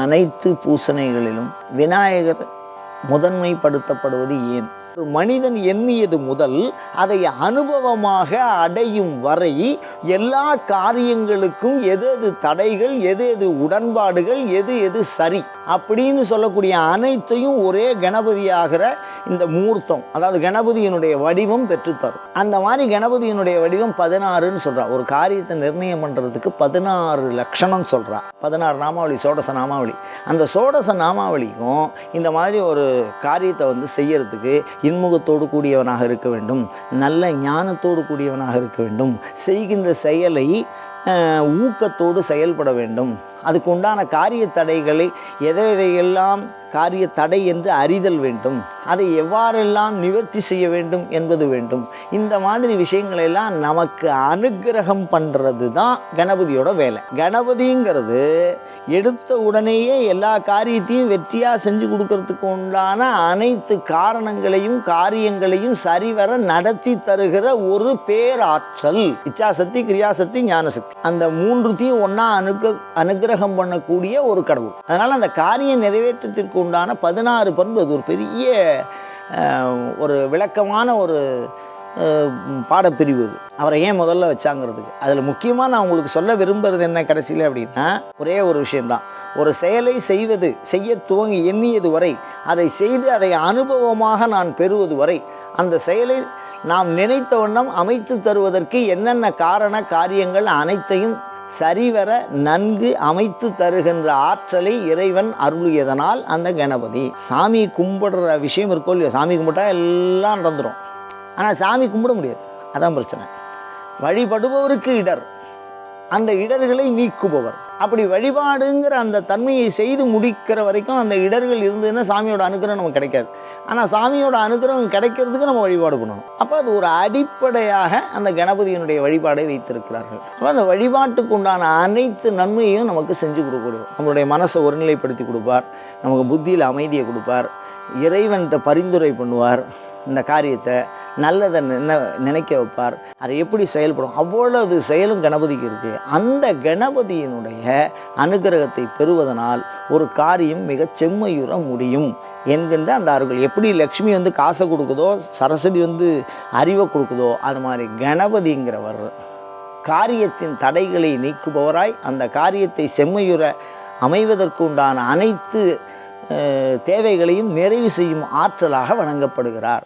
அனைத்து பூசணைகளிலும் விநாயகர் முதன்மைப்படுத்தப்படுவது ஏன்? ஒரு மனிதன் எண்ணியது முதல் அதை அனுபவமாக அடையும் வரை எல்லா காரியங்களுக்கும் எது எது தடைகள், எது எது உடன்பாடுகள், எது எது சரி அப்படின்னு சொல்லக்கூடிய அனைத்தையும் ஒரே கணபதியாகிற இந்த மூர்த்தம், அதாவது கணபதியினுடைய வடிவம் பெற்றுத்தரும். அந்த மாதிரி கணபதியினுடைய வடிவம் 16ன்னு சொல்றா. ஒரு காரியத்தை நிர்ணயம் பண்ணுறதுக்கு 16 லட்சணம் சொல்றா. 16 நாமாவளி, சோடச நாமாவளி. அந்த சோடச நாமாவளிக்கும் இந்த மாதிரி ஒரு காரியத்தை செய்யறதுக்கு இன்முகத்தோடு கூடியவனாக இருக்க வேண்டும், நல்ல ஞானத்தோடு கூடியவனாக இருக்க வேண்டும், செய்கின்ற செயலை ஊக்கத்தோடு செயல்பட வேண்டும், அதுக்கு உண்டான காரிய தடைகளை எதையெல்லாம் காரிய தடை என்று அறிதல் வேண்டும், அதை எவ்வாறெல்லாம் நிவர்த்தி செய்ய வேண்டும் என்பது வேண்டும். இந்த மாதிரி விஷயங்களெல்லாம் நமக்கு அனுக்கிரகம் பண்ணுறது தான் கணபதியோட வேலை. கணபதிங்கிறது எடுத்த உடனேயே எல்லா காரியத்தையும் வெற்றியாக செஞ்சு கொடுக்கறதுக்கு உண்டான அனைத்து காரணங்களையும் காரியங்களையும் சரிவர நடத்தி தருகிற ஒரு பேராற்றல். இச்சாசக்தி, கிரியாசக்தி, ஞானசக்தி, அந்த மூன்றுத்தையும் ஒன்றா அனுக்கிரகம் பண்ணக்கூடிய ஒரு கடவுள். அதனால் அந்த காரிய நிறைவேற்றத்திற்கு உண்டான 16 பண்பு, அது ஒரு பெரிய ஒரு விளக்கமான ஒரு பாடப்பிரிவு. அவரை ஏன் முதல்ல வச்சாங்கிறதுக்கு அதில் முக்கியமாக நான் உங்களுக்கு சொல்ல விரும்புகிறது என்ன கடைசியில் அப்படின்னா, ஒரே ஒரு விஷயம்தான். ஒரு செயலை செய்ய துவங்கி எண்ணியது வரை, அதை செய்து அதை அனுபவமாக நான் பெறுவது வரை, அந்த செயலை நாம் நினைத்த வண்ணம் அமைத்து தருவதற்கு என்னென்ன காரண காரியங்கள் அனைத்தையும் சரிவர நன்கு அமைத்து தருகின்ற ஆற்றலை இறைவன் அருளியதனால் அந்த கணபதி. சாமி கும்பிடுற விஷயம் இருக்கோ இல்லையோ, சாமி கும்பிட்டா எல்லாம் நடந்துடும். ஆனால் சாமி கும்பிட முடியாது, அதான் பிரச்சனை. வழிபடுபவருக்கு இடர், அந்த இடர்களை நீக்குபவர். அப்படி வழிபாடுங்கிற அந்த தன்மையை செய்து முடிக்கிற வரைக்கும் அந்த இடர்கள் இருந்ததுன்னா சாமியோட அனுகிரகம் நமக்கு கிடைக்காது. ஆனால் சாமியோட அனுகிரகம் கிடைக்கிறதுக்கு நம்ம வழிபாடு பண்ணணும். அப்போ அது ஒரு அடிப்படையாக அந்த கணபதியினுடைய வழிபாடை வைத்திருக்கிறார்கள். அப்போ அந்த வழிபாட்டுக்கு உண்டான அனைத்து நன்மையும் நமக்கு செஞ்சு கொடுக்கக்கூடிய, நம்மளுடைய மனசை ஒருநிலைப்படுத்தி கொடுப்பார், நமக்கு புத்தியில் அமைதியை கொடுப்பார், இறைவன்கிட்ட பரிந்துரை பண்ணுவார், இந்த காரியத்தை நல்லதை நினைக்க வைப்பார், அதை எப்படி செயல்படும், அவ்வளவு செயலும் கணபதிக்கு இருக்குது. அந்த கணபதியினுடைய அனுகிரகத்தை பெறுவதனால் ஒரு காரியம் மிக செம்மையுற முடியும் என்கின்ற அந்த அருள். எப்படி லக்ஷ்மி காசை கொடுக்குதோ, சரஸ்வதி அறிவை கொடுக்குதோ, அது மாதிரி கணபதிங்கிறவர் காரியத்தின் தடைகளை நீக்குபவராய் அந்த காரியத்தை செம்மையுற அமைவதற்கு உண்டான அனைத்து தேவைகளையும் நிறைவு செய்யும் ஆற்றலாக வணங்கப்படுகிறார்.